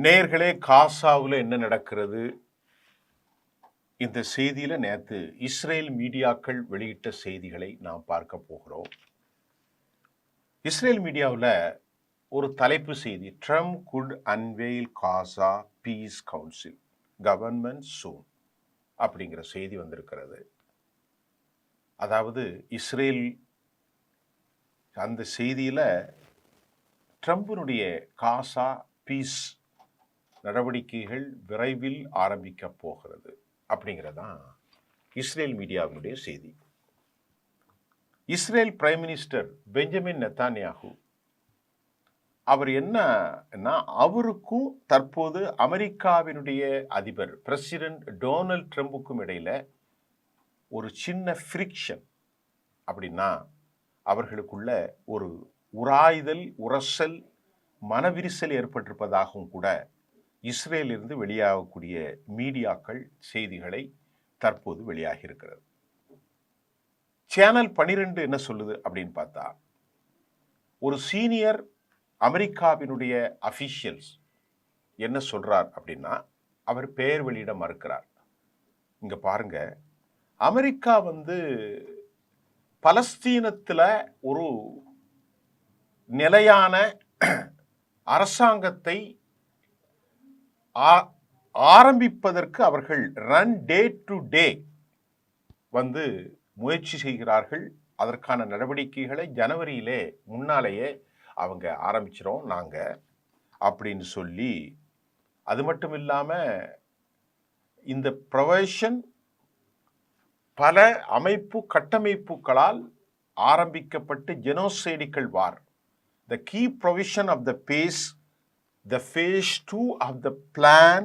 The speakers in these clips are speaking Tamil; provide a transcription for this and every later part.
நேயர்களே, காசாவில் என்ன நடக்கிறது? இந்த செய்தியில நேத்து இஸ்ரேல் மீடியாக்கள் வெளியிட்ட செய்திகளை நாம் பார்க்க போகிறோம். இஸ்ரேல் மீடியாவில் ஒரு தலைப்பு செய்தி, ட்ரம்ப் குட் அன்வெயில் காசா பீஸ் கவுன்சில் கவர்மெண்ட் சூன் அப்படிங்கிற செய்தி வந்திருக்கிறது. அதாவது இஸ்ரேல் அந்த செய்தியில ட்ரம்பினுடைய காசா பீஸ் நடவடிக்கைகள் விரைவில் ஆரம்பிக்க போகிறது அப்படிங்கிறதான் இஸ்ரேல் மீடியாவினுடைய செய்தி. இஸ்ரேல் பிரைம் மினிஸ்டர் பெஞ்சமின் நெத்தானியாகு அவர் என்னன்னா, அவருக்கும் தற்போது அமெரிக்காவினுடைய அதிபர் பிரசிடென்ட் டொனால்ட் ட்ரம்புக்கும் இடையில ஒரு சின்ன ஃப்ரிக்ஷன், அப்படின்னா அவர்களுக்குள்ள ஒரு உராய்தல், உரசல், மனவிரிசல் ஏற்பட்டிருப்பதாகவும் கூட இஸ்ரேலிருந்து வெளியாகக்கூடிய மீடியாக்கள் செய்திகளை தற்போது வெளியாகி இருக்கிறது. சேனல் 12 என்ன சொல்லுது அப்படின்னு பார்த்தா, ஒரு சீனியர் அமெரிக்காவினுடைய அபிஷியல்ஸ் என்ன சொல்றார் அப்படின்னா, அவர் பெயர் வெளியிட மறுக்கிறார். இங்க பாருங்க, அமெரிக்கா பலஸ்தீனத்துல ஒரு நிலையான அரசாங்கத்தை ஆரம்பிப்பதற்கு அவர்கள் ரன் டே டு டே முயற்சி செய்கிறார்கள். அதற்கான நடவடிக்கைகளை ஜனவரியிலே முன்னாலேயே அவங்க ஆரம்பிச்சிரோம் நாங்க அப்படின்னு சொல்லி, அது மட்டும் இல்லாம இந்த ப்ரொவிஷன் பல கட்டமைப்புகளால் ஆரம்பிக்கப்பட்டு ஜெனோசைடிக்கல் வார், the key provision of the phase 2 of the plan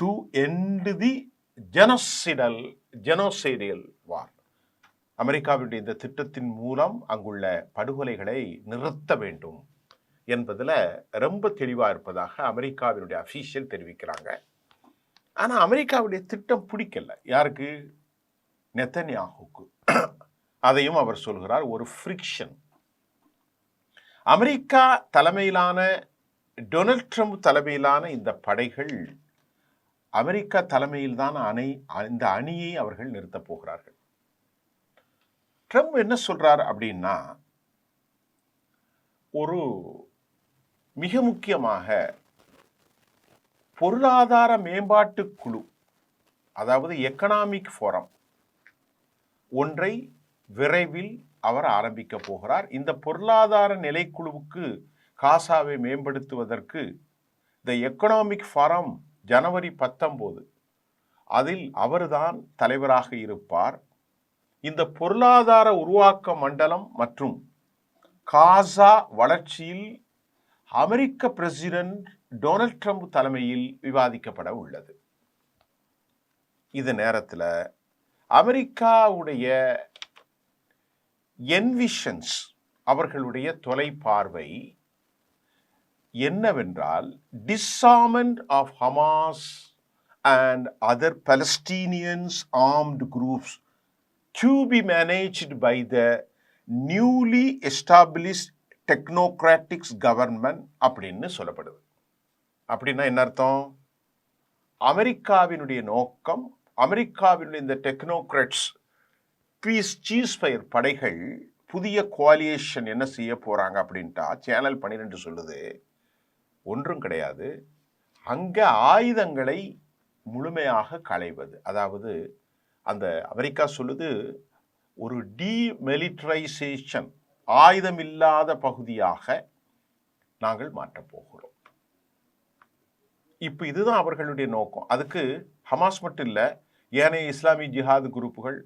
to end the genocidal war. அமெரிக்காவுடைய இந்த திட்டத்தின் மூலம் அங்குள்ள படுகொலைகளை நிறுத்த வேண்டும் என்பதில் ரொம்ப தெளிவாக இருப்பதாக அமெரிக்காவினுடைய அஃபீஷியல் தெரிவிக்கிறாங்க. ஆனால் அமெரிக்காவுடைய திட்டம் பிடிக்கல யாருக்கு? நெத்தன்யாகுக்கு. அதையும் அவர் சொல்கிறார், ஒரு ஃப்ரிக்ஷன். அமெரிக்கா தலைமையிலான டொனால்ட் ட்ரம்ப் தலைமையிலான இந்த படைகள் அமெரிக்கா தலைமையில்தான் இந்த அணியை அவர்கள் நிறுத்தப் போகிறார்கள். ட்ரம்ப் என்ன சொல்றார் அப்படின்னா, ஒரு மிக முக்கியமாக பொருளாதார மேம்பாட்டு குழு, அதாவது எக்கனாமிக் ஃபோரம் ஒன்றை விரைவில் அவர் ஆரம்பிக்க போகிறார். இந்த பொருளாதார நிலைக்குழுவுக்கு காசாவை மேம்படுத்துவதற்கு த எக்கனாமிக் ஃபாரம் ஜனவரி 19 அதில் அவர்தான் தலைவராக இருப்பார். இந்த பொருளாதார உருவாக்க மண்டலம் மற்றும் காசா வளர்ச்சியில் அமெரிக்க பிரசிடென்ட் டொனால்ட் ட்ரம்ப் தலைமையில் விவாதிக்கப்பட உள்ளது. இந்த நேரத்தில் அமெரிக்காவுடைய என்விஷன்ஸ், அவர்களுடைய தொலைப்பார்வை என்னவென்றால், disarmament of Hamas and other Palestinians armed groups to be managed by the newly established technocratic government அப்படின்னு சொல்லப்படுது. அப்படின்னா என்ன அர்த்தம்? அமெரிக்காவினுடைய நோக்கம், அமெரிக்காவினுடைய இந்த டெக்னோக்ராட்ஸ் சீஸ்ஃபயர் படைகள் புதிய கோலியேஷன் என்ன செய்ய போறாங்க அப்படின்ட்டா, சேனல் 12 சொல்லுது, ஒன்றும் கிடையாது, அங்க ஆயுதங்களை முழுமையாக களைவது. அதாவது அந்த அமெரிக்கா சொல்லுது, ஒரு டிமிலிட்டரைசேஷன், ஆயுதம் இல்லாத பகுதியாக நாங்கள் மாற்றப் போகிறோம். இப்போ இதுதான் அவர்களுடைய நோக்கம். அதுக்கு ஹமாஸ் மட்டும் இல்லை, ஏனைய இஸ்லாமிய ஜிஹாது குரூப்புகள்,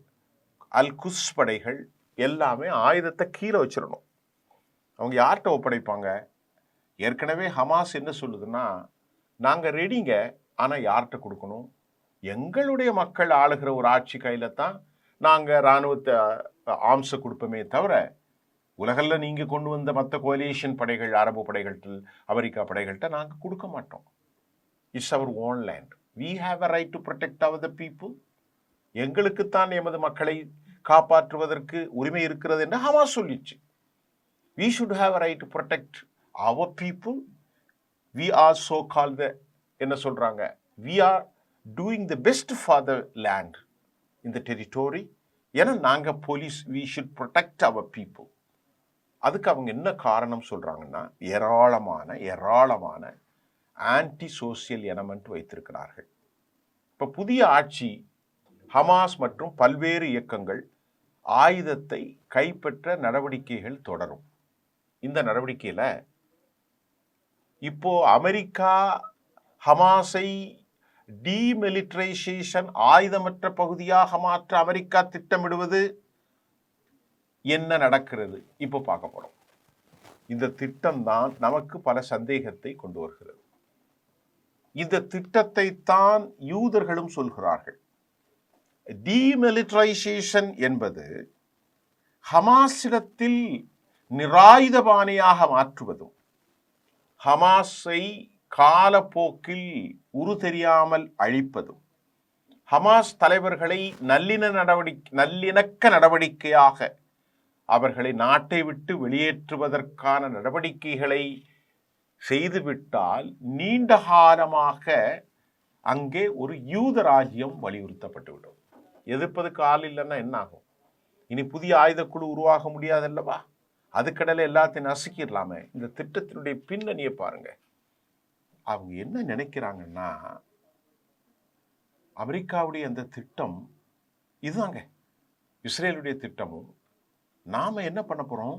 அல் குஸ் படைகள் எல்லாமே ஆயுதத்தை கீழே வச்சிடணும். அவங்க யார்கிட்ட ஒப்படைப்பாங்க? ஏற்கனவே ஹமாஸ் என்ன சொல்லுதுன்னா, நாங்கள் ரெடிங்க, ஆனால் யார்கிட்ட கொடுக்கணும்? எங்களுடைய மக்கள் ஆளுகிற ஒரு ஆட்சி கையில் தான் நாங்கள் இராணுவத்தை ஆம்ஸை கொடுப்போமே தவிர, உலகில் நீங்கள் கொண்டு வந்த மற்ற கோலியேஷன் படைகள், அரபு படைகள்கிட்ட, அமெரிக்கா படைகள்கிட்ட நாங்கள் கொடுக்க மாட்டோம். It's our own land. We have a right to protect our the people. எங்களுக்குத்தான் எமது மக்களை காப்பாற்றுவதற்கு உரிமை இருக்கிறது என்று ஹமாஸ் சொல்லிச்சு. We should have a right to protect our people. We are so called the என்ன சொல்றாங்க, we are doing the best for the land in the territory. ஏன்னா நாங்க police, we should protect our people. அதுக்கு அவங்க என்ன காரணம் சொல்றாங்கன்னா, ஏராளமான ஆன்டி சோசியல் எலமெண்ட் வைத்திருக்கிறார்கள். இப்ப புதிய ஆட்சி ஹமாஸ் மற்றும் பல்வேறு இயக்கங்கள் ஆயுதத்தை கைப்பற்ற நடவடிக்கைகள் தொடரும். இந்த நடவடிக்கையில இப்போ அமெரிக்கா ஹமாஸை டீமிலிட்டரைசேஷன், ஆயுதமற்ற பகுதியாக மாற்ற அமெரிக்கா திட்டமிடுவது என்ன நடக்கிறது இப்போ பார்க்க போறோம். இந்த திட்டம் தான் நமக்கு பல சந்தேகத்தை கொண்டு வருகிறது. இந்த திட்டத்தை தான் யூதர்களும் சொல்கிறார்கள். டீமிலிட்டரைசேஷன் என்பது ஹமாஸிடத்தில் நிராயுதபாணியாக மாற்றுவதும், ஹமாஸை காலப்போக்கில் உரு தெரியாமல் அழிப்பதும், ஹமாஸ் தலைவர்களை நல்லிணக்க நடவடிக்கையாக அவர்களை நாட்டை விட்டு வெளியேற்றுவதற்கான நடவடிக்கைகளை செய்துவிட்டால் நீண்ட காலமாக அங்கே ஒரு யூத ராஜ்யம் வலியுறுத்தப்பட்டுவிடும். எதிர்ப்பதுக்கு ஆள் இல்லைன்னா என்ன ஆகும்? இனி புதிய ஆயுத குழு உருவாக முடியாதல்லவா? அதுக்கடலை எல்லாத்தையும் நசுக்கிடலாமே. இந்த திட்டத்தினுடைய பின்னணியை பாருங்க. அவங்க என்ன நினைக்கிறாங்கன்னா, அமெரிக்காவுடைய அந்த திட்டம் இதுதாங்க இஸ்ரேலுடைய திட்டமும். நாம என்ன பண்ண போறோம்?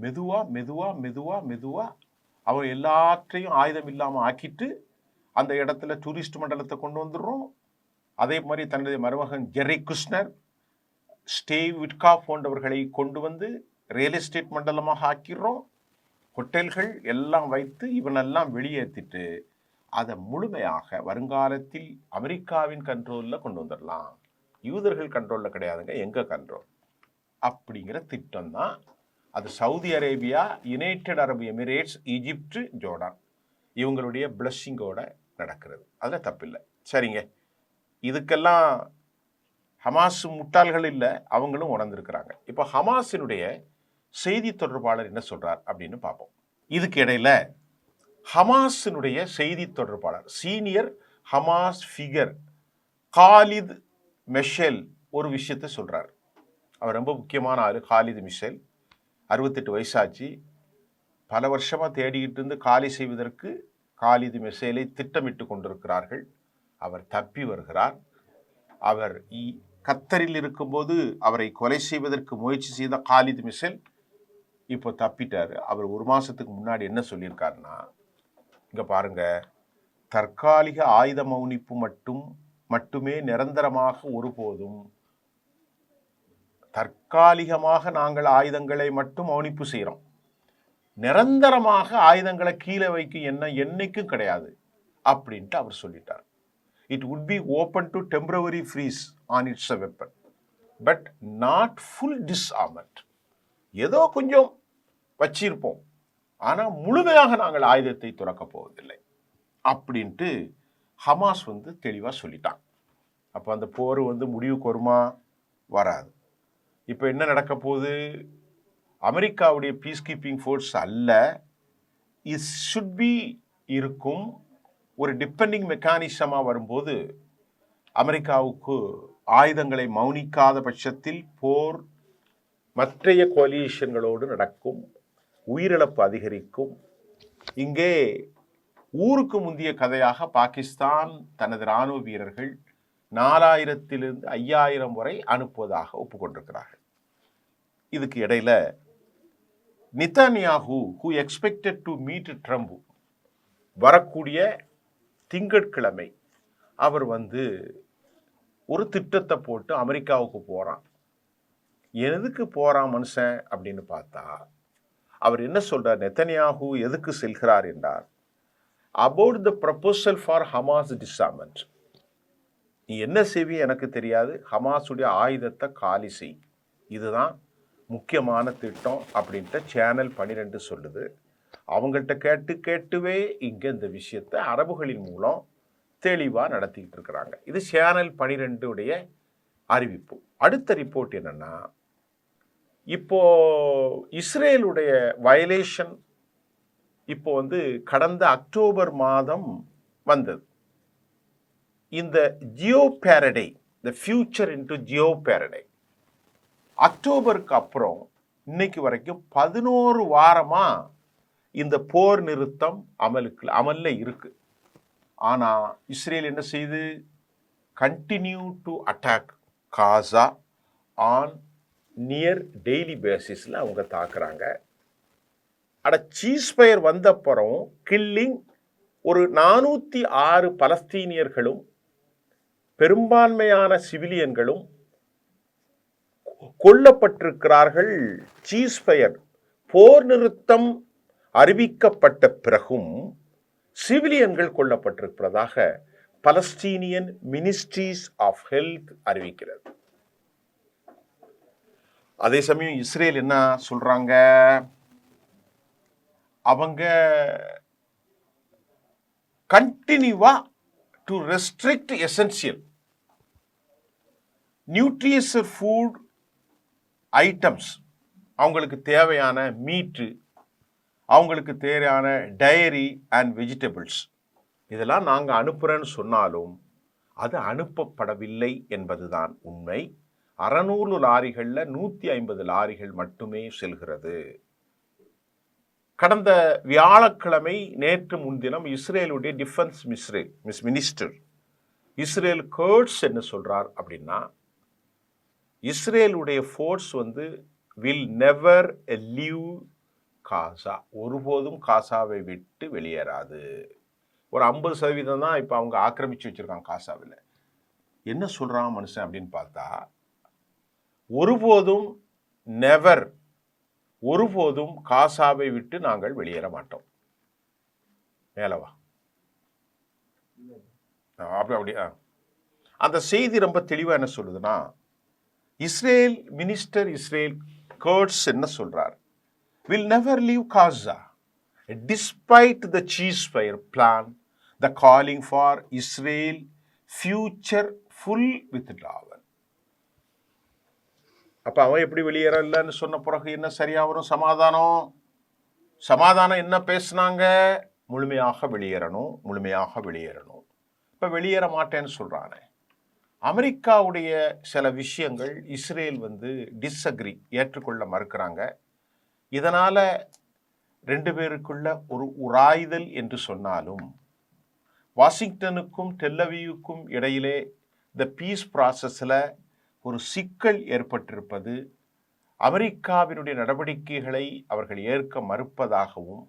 மெதுவா அவர் எல்லாற்றையும் ஆயுதம் இல்லாமல் ஆக்கிட்டு அந்த இடத்துல டூரிஸ்ட் மண்டலத்தை கொண்டு வந்துடுறோம். அதே மாதிரி தன்னுடைய மருமகன் ஜெர்ரி குஷ்னர், ஸ்டேவ் விட்காஃப் போன்றவர்களை கொண்டு வந்து ரியல் எஸ்டேட் மண்டலமாக ஆக்கிடுறோம். ஹோட்டல்கள் எல்லாம் வைத்து இவனெல்லாம் வெளியேற்றிட்டு அதை முழுமையாக வருங்காலத்தில் அமெரிக்காவின் கண்ட்ரோலில் கொண்டு வந்துடலாம். யூதர்கள் கண்ட்ரோலில் கிடையாதுங்க, எங்க கண்ட்ரோல் அப்படிங்கிற திட்டம் தான். அது சவுதி அரேபியா, யுனைடெட் அரபு எமிரேட்ஸ், ஈஜிப்ட், ஜோர்டான் இவங்களுடைய பிளஸ்ஸிங்கோட நடக்கிறது. அதில் தப்பில்லை. சரிங்க, இதுக்கெல்லாம் ஹமாஸ் முட்டாள்கள் இல்லை, அவங்களும் உணர்ந்திருக்கிறாங்க. இப்போ ஹமாஸினுடைய செய்தி தொடர்பாளர் என்ன சொல்றார் அப்படின்னு பார்ப்போம். இதுக்கு இடையில ஹமாஸினுடைய செய்தி தொடர்பாளர், சீனியர் ஹமாஸ் ஃபிகர் காலித் மெஷேல் ஒரு விஷயத்தை சொல்றார். அவர் ரொம்ப முக்கியமான ஆளு. காலித் மிஷேல் 68 வயசாச்சு. பல வருஷமா தேடிக்கிட்டு இருந்து காலி செய்வதற்கு காலித் மெஷேலை திட்டமிட்டு கொண்டிருக்கிறார்கள். அவர் தப்பி வருகிறார். அவர் கத்தரில் இருக்கும்போது அவரை கொலை செய்வதற்கு முயற்சி செய்த காலித் மிஷேல் இப்போ தப்பிட்டாரு. அவர் ஒரு மாசத்துக்கு முன்னாடி என்ன சொல்லியிருக்காருன்னா, இங்க பாருங்க, தற்காலிக ஆயுத மௌனிப்பு மட்டுமே நிரந்தரமாக ஒருபோதும், தற்காலிகமாக நாங்கள் ஆயுதங்களை மட்டும் மௌனிப்பு செய்கிறோம், நிரந்தரமாக ஆயுதங்களை கீழே வைக்க என்னைக்கும் கிடையாது அப்படின்ட்டு அவர் சொல்லிட்டார். It would be open to temporary freeze on its weapon, but not full disarmament. ஏதோ கொஞ்சம் வச்சிருப்போம், ஆனால் முழுமையாக நாங்கள் ஆயுதத்தை துறக்க போவதில்லை அப்படின்ட்டு ஹமாஸ் தெளிவாக சொல்லிட்டான். அப்போ அந்த போர் முடிவுக்கு வருமா? வராது. இப்போ என்ன நடக்க போகுது? அமெரிக்காவுடைய பீஸ் கீப்பிங் ஃபோர்ஸ் அல்ல, இஸ் ஷுட் பி இருக்கும் ஒரு டிபெண்டிங் மெக்கானிசமாக வரும்போது அமெரிக்காவுக்கு ஆயுதங்களை மௌனிக்காத பட்சத்தில் போர் மற்றைய கோலிஷன்களோடு நடக்கும், உயிரிழப்பு அதிகரிக்கும். இங்கே ஊருக்கு முந்திய கதையாக பாகிஸ்தான் தனது இராணுவ வீரர்கள் 4000 to 5000 வரை அனுப்புவதாக ஒப்புக்கொண்டிருக்கிறார்கள். இதுக்கு இடையில நிதன்யாஹூ who expected to meet Trump வரக்கூடிய திங்கட்கிழமை அவர் ஒரு திட்டத்தை போட்டு அமெரிக்காவுக்கு போறான். எதுக்கு போறான் மனுஷன் அப்படின்னு பார்த்தா, அவர் என்ன சொல்றார்? நெதன்யாஹூ எதுக்கு செல்கிறார் என்றார், about the proposal for Hamas disarmament. நீ என்ன செய்வி எனக்கு தெரியாது, ஹமாஸுடைய ஆயுதத்தை காலி செய், இதுதான் முக்கியமான திட்டம் அப்படின்ட்டு சேனல் 12 சொல்லுது. அவங்கள்ட்ட கேட்டுவே இங்கே இந்த விஷயத்தை அரபுகளின் மூலம் தெளிவாக நடத்திக்கிட்டு இருக்கிறாங்க. இது சேனல் 12 அறிவிப்பு. அடுத்த ரிப்போர்ட் என்னன்னா, இப்போ இஸ்ரேலுடைய வயலேஷன் இப்போ கடந்த அக்டோபர் மாதம் வந்தது. இந்த ஜியோ பேரடை, த ஃபியூச்சர் இன்டு ஜியோ பேரடை, அக்டோபருக்கு அப்புறம் இன்னைக்கு வரைக்கும் 11 வாரமா இந்த போர் நிறுத்தம் அமல்ல இருக்கு. ஆனா இஸ்ரேல் என்ன செய்து? Continue to attack Gaza on near daily பேசிஸ்ல அவங்க தாக்குறாங்க. சீஸ்ஃபயர் வந்த அப்புறம் கில்லிங் ஒரு 406 பலஸ்தீனியர்களும் பெரும்பான்மையான சிவிலியன்களும் கொல்லப்பட்டிருக்கிறார்கள். சீஸ்ஃபயர் போர் நிறுத்தம் அறிவிக்கப்பட்ட பிறகும் சிவிலியன்கள் கொல்லப்பட்டிருக்கிறதாக பலஸ்தீனியன் மினிஸ்ட்ரீஸ் ஆஃப் ஹெல்த் அறிவிக்கிறது. அதே சமயம் இஸ்ரேல் என்ன சொல்றாங்க? அவங்க கண்டினியூவா to restrict essential nutritious food items, அவங்களுக்கு தேவையான மீட்டு, அவங்களுக்கு தேவையான டயரி அண்ட் வெஜிடபிள்ஸ், இதெல்லாம் நாங்கள் அனுப்புகிறேன்னு சொன்னாலும் அது அனுப்பப்படவில்லை என்பதுதான் உண்மை. 600 லாரிகளில் 150 லாரிகள் மட்டுமே செல்கிறது. கடந்த வியாழக்கிழமை நேற்று முன்தினம் இஸ்ரேலுடைய டிஃபென்ஸ் மினிஸ்டர் இஸ்ரேல் கர்ட்ஸ் என்ன சொல்றார் அப்படின்னா, இஸ்ரேலுடைய ஃபோர்ஸ் வில் நெவர் லீவ் காசா, ஒருபோதும் காசாவை விட்டு வெளியேறாது. ஒரு 50% தான் இப்போ அவங்க ஆக்கிரமிச்சு வச்சிருக்காங்க காசாவில். என்ன சொல்றான் மனுஷன் அப்படின்னு பார்த்தா, ஒருபோதும் நெவர், ஒருபோதும் காசாவை விட்டு நாங்கள் வெளியேற மாட்டோம். மேலவா அப்படி அந்த செய்தி ரொம்ப தெளிவாக என்ன சொல்லுதுன்னா, இஸ்ரேல் கர்ட்ஸ் என்ன சொல்றார்? Will never leave Gaza despite the ceasefire plan, the calling for Israel future full withdrawal. அப்ப அவன் எப்படி வெளியேறலன்னு சொன்ன பிறகு என்ன சரியா வரும்? சமாதானம் என்ன பேசினாங்க? முழுமையாக வெளியேறணும். இப்ப வெளியேற மாட்டேன்னு சொல்றானே. அமெரிக்காவுடைய சில விஷயங்கள் இஸ்ரேல் டிஸ்அக்ரி, ஏற்றுக்கொள்ள மறுக்கிறாங்க. இதனால 2 பேருக்குள்ள ஒரு உராய்தல் என்று சொன்னாலும், வாஷிங்டனுக்கும் டெல்லவியுக்கும் இடையிலே இந்த பீஸ் ப்ராசஸில் ஒரு சிக்கல் ஏற்பட்டிருப்பது அமெரிக்காவினுடைய நடவடிக்கைகளை அவர்கள் ஏற்க மறுப்பதாகவும்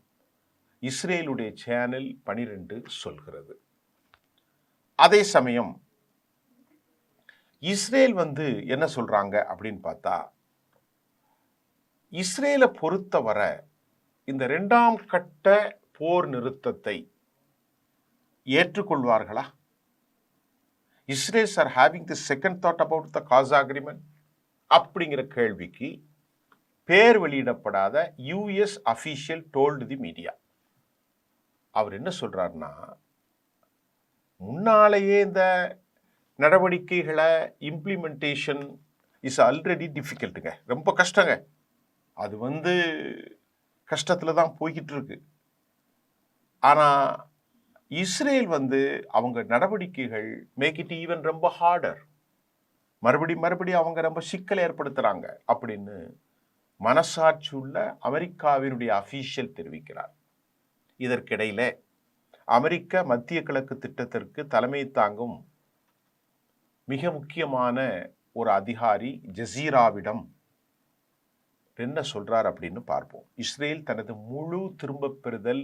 இஸ்ரேலுடைய சேனல் 12 சொல்கிறது. அதே சமயம் இஸ்ரேல் என்ன சொல்றாங்க அப்படின்னு பார்த்தா, இஸ்ரேலை பொறுத்தவரை இந்த 2ஆம் கட்ட போர் நிறுத்தத்தை ஏற்றுக்கொள்வார்களா? Israelis are having the second thought about the Gaza agreement அப்படிங்கிற கேள்விக்கு பேர் வெளியிடப்படாத US official told the media. அவர் என்ன சொல்றாருன்னா, முன்னாலேயே இந்த நடவடிக்கைகளை இம்ப்ளிமெண்டேஷன் இஸ் ஆல்ரெடி டிஃபிகல்ட்டுங்க, ரொம்ப கஷ்டங்க. அது கஷ்டத்தில் தான் போய்கிட்டு இருக்கு. ஆனால் இஸ்ரேல் அவங்க நடவடிக்கைகள் மேக் இட் ஈவன் ரொம்ப ஹார்டர், மறுபடியும் அவங்க ரொம்ப சிக்கலை ஏற்படுத்துகிறாங்க அப்படின்னு மனசாட்சி உள்ள அமெரிக்காவினுடைய அஃபீஷியல் தெரிவிக்கிறார். இதற்கிடையில அமெரிக்க மத்திய கிழக்கு திட்டத்திற்கு தலைமை தாங்கும் மிக முக்கியமான ஒரு அதிகாரி ஜசீராவிடம் என்ன சொல்றார் அப்படின்னு பார்ப்போம். இஸ்ரேல் தனது முழு திரும்பப் பெறுதல்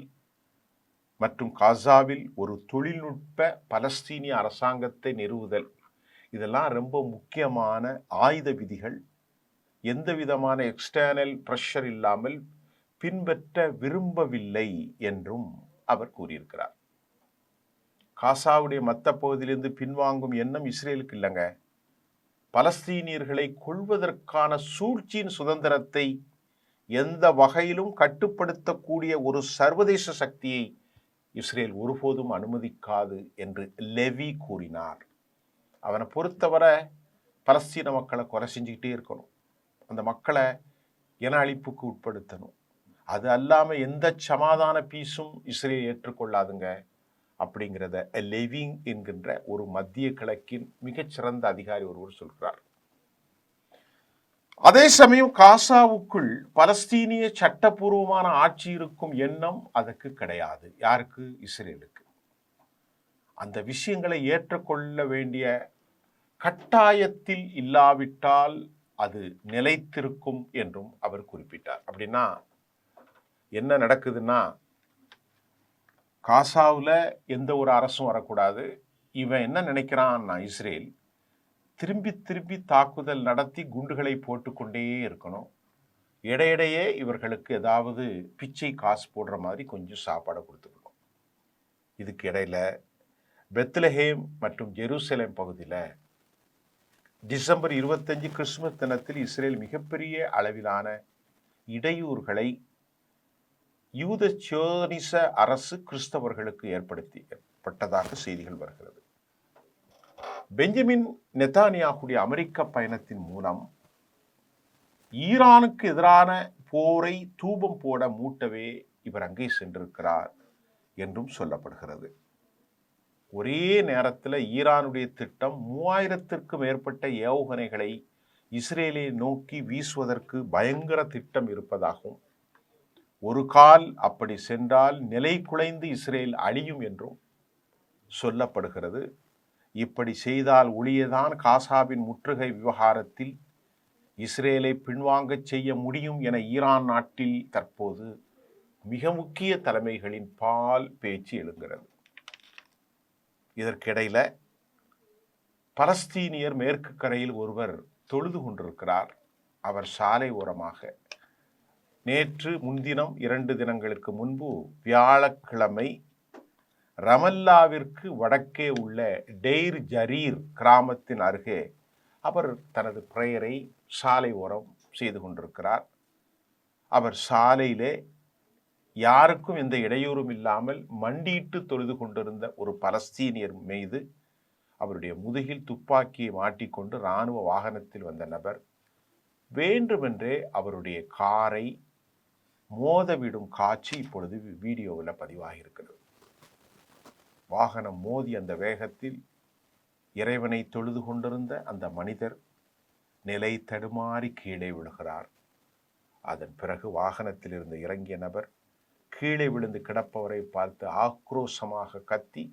மற்றும் காசாவில் ஒரு தொழில்நுட்ப பலஸ்தீனிய அரசாங்கத்தை நிறுவுதல், இதெல்லாம் ரொம்ப முக்கியமான ஆயுத விதிகள், எந்த விதமான எக்ஸ்டர்னல் பிரஷர் இல்லாமல் பின்பற்ற விரும்பவில்லை என்றும் அவர் கூறியிருக்கிறார். காசாவுடைய மற்ற பகுதியிலிருந்து பின்வாங்கும் எண்ணம் இஸ்ரேலுக்கு இல்லைங்க. பலஸ்தீனியர்களை கொள்வதற்கான சூழ்ச்சியின் சுதந்திரத்தை எந்த வகையிலும் கட்டுப்படுத்தக்கூடிய ஒரு சர்வதேச சக்தியை இஸ்ரேல் ஒருபோதும் அனுமதிக்காது என்று லெவி கூறினார். அவனை பொறுத்தவரை பலஸ்தீன மக்களை கொலை செஞ்சுக்கிட்டே இருக்கணும், அந்த மக்களை இன அழிப்புக்கு உட்படுத்தணும். அது அல்லாமல் எந்த சமாதான பீஸும் இஸ்ரேல் ஏற்றுக்கொள்ளாதுங்க. அப்படிங்கிறத லெவிங் என்கின்ற ஒரு மத்திய கிழக்கின் மிகச்சிறந்த அதிகாரி ஒருவர் சொல்கிறார். அதே சமயம் காசாவுக்குள் பலஸ்தீனிய சட்டப்பூர்வமான ஆட்சி இருக்கும் எண்ணம் அதற்கு கிடையாது. யாருக்கு? இஸ்ரேலுக்கு. அந்த விஷயங்களை ஏற்றுக்கொள்ள வேண்டிய கட்டாயத்தில் இல்லாவிட்டால் அது நிலைத்திருக்கும் என்றும் அவர் குறிப்பிட்டார். அப்படின்னா என்ன நடக்குதுன்னா, காசாவில் எந்த ஒரு அரசும் வரக்கூடாது. இவன் என்ன நினைக்கிறான்னா, இஸ்ரேல் திரும்பி திரும்பி தாக்குதல் நடத்தி குண்டுகளை போட்டுக்கொண்டே இருக்கணும். இடையிடையே இவர்களுக்கு ஏதாவது பிச்சை காசு போடுற மாதிரி கொஞ்சம் சாப்பாடை கொடுத்துக்கணும். இதுக்கு இடையில பெத்லஹேம் மற்றும் ஜெருசலேம் பகுதியில் டிசம்பர் 25 கிறிஸ்துமஸ் தினத்தில் இஸ்ரேல் மிகப்பெரிய அளவிலான இடையூறுகளை யூத சியோனிச அரசு கிறிஸ்தவர்களுக்கு ஏற்பட்டதாக செய்திகள் வருகிறது. பெஞ்சமின் நெத்தானியாகுடைய அமெரிக்க பயணத்தின் மூலம் ஈரானுக்கு எதிரான போரை தூபம் போட மூட்டவே இவர் அங்கே சென்றிருக்கிறார் என்றும் சொல்லப்படுகிறது. ஒரே நேரத்தில் ஈரானுடைய திட்டம் 3000த்திற்கும் மேற்பட்ட ஏவுகணைகளை இஸ்ரேலை நோக்கி வீசுவதற்கு பயங்கர திட்டம் இருப்பதாகவும், ஒரு கால் அப்படி சென்றால் நிலை குலைந்து இஸ்ரேல் அழியும் என்றும் சொல்லப்படுகிறது. இப்படி செய்தால் ஒளியதான் காசாவின் முற்றுகை விவகாரத்தில் இஸ்ரேலை பின்வாங்கச் செய்ய முடியும் என ஈரான் நாட்டில் தற்போது மிக முக்கிய தலைமைகளின் பால் பேச்சு எழுகிறது. இதற்கிடையில பலஸ்தீனியர் மேற்கு கரையில் ஒருவர் தொழுது கொண்டிருக்கிறார். அவர் சாலை ஓரமாக நேற்று முன்தினம் 2 தினங்களுக்கு முன்பு வியாழக்கிழமை ரமல்லாவிற்கு வடக்கே உள்ள டெய்ர் ஜரீர் கிராமத்தின் அருகே அவர் தனது பிரேயரை சாலை ஓரம் செய்து கொண்டிருக்கிறார். அவர் சாலையிலே யாருக்கும் எந்த இடையூறும் இல்லாமல் மண்டியிட்டு தொழுது கொண்டிருந்த ஒரு பலஸ்தீனியர் மீது அவருடைய முதுகில் துப்பாக்கியை மாட்டிக்கொண்டு இராணுவ வாகனத்தில் வந்த நபர் வேண்டுமென்றே அவருடைய காரை மோதவிடும் காட்சி இப்பொழுது வீடியோவில் பதிவாகியிருக்கிறது. வாகனம் மோதி அந்த வேகத்தில் இறைவனை தொழுது கொண்டிருந்த அந்த மனிதர் நிலை தடுமாறி கீழே விழுகிறார். அதன் பிறகு வாகனத்தில் இருந்து இறங்கிய நபர் கீழே விழுந்து கிடப்பவரை பார்த்து ஆக்ரோஷமாக கத்தி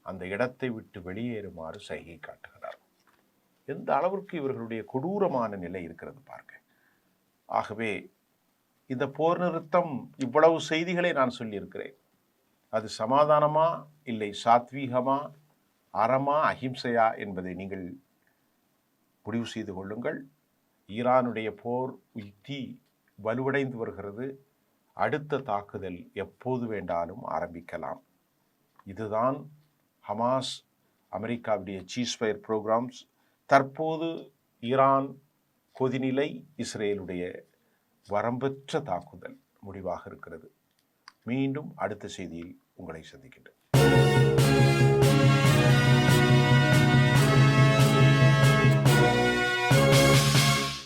அந்த இடத்தை விட்டு வெளியேறுமாறு சைகை காட்டுகிறார். எந்த அளவிற்கு இவர்களுடைய கொடூரமான நிலை இருக்கிறது பாருங்க. ஆகவே இந்த போர் நிறுத்தம், இவ்வளவு செய்திகளை நான் சொல்லியிருக்கிறேன். அது சமாதானமா இல்லை சாத்வீகமா, அறமா, அஹிம்சையா என்பதை நீங்கள் முடிவு செய்து கொள்ளுங்கள். ஈரானுடைய போர் யுக்தி வலுவடைந்து வருகிறது. அடுத்த தாக்குதல் எப்போது வேண்டாலும் ஆரம்பிக்கலாம். இதுதான் ஹமாஸ் அமெரிக்காவுடைய சீஸ்ஃபயர் ப்ரோக்ராம்ஸ். தற்போது ஈரான் கொதிநிலை, இஸ்ரேலுடைய வரம்பற்ற தாக்குதல் முடிவாக இருக்கிறது. மீண்டும் அடுத்த செய்தியில் உங்களை சந்திக்கின்றேன்.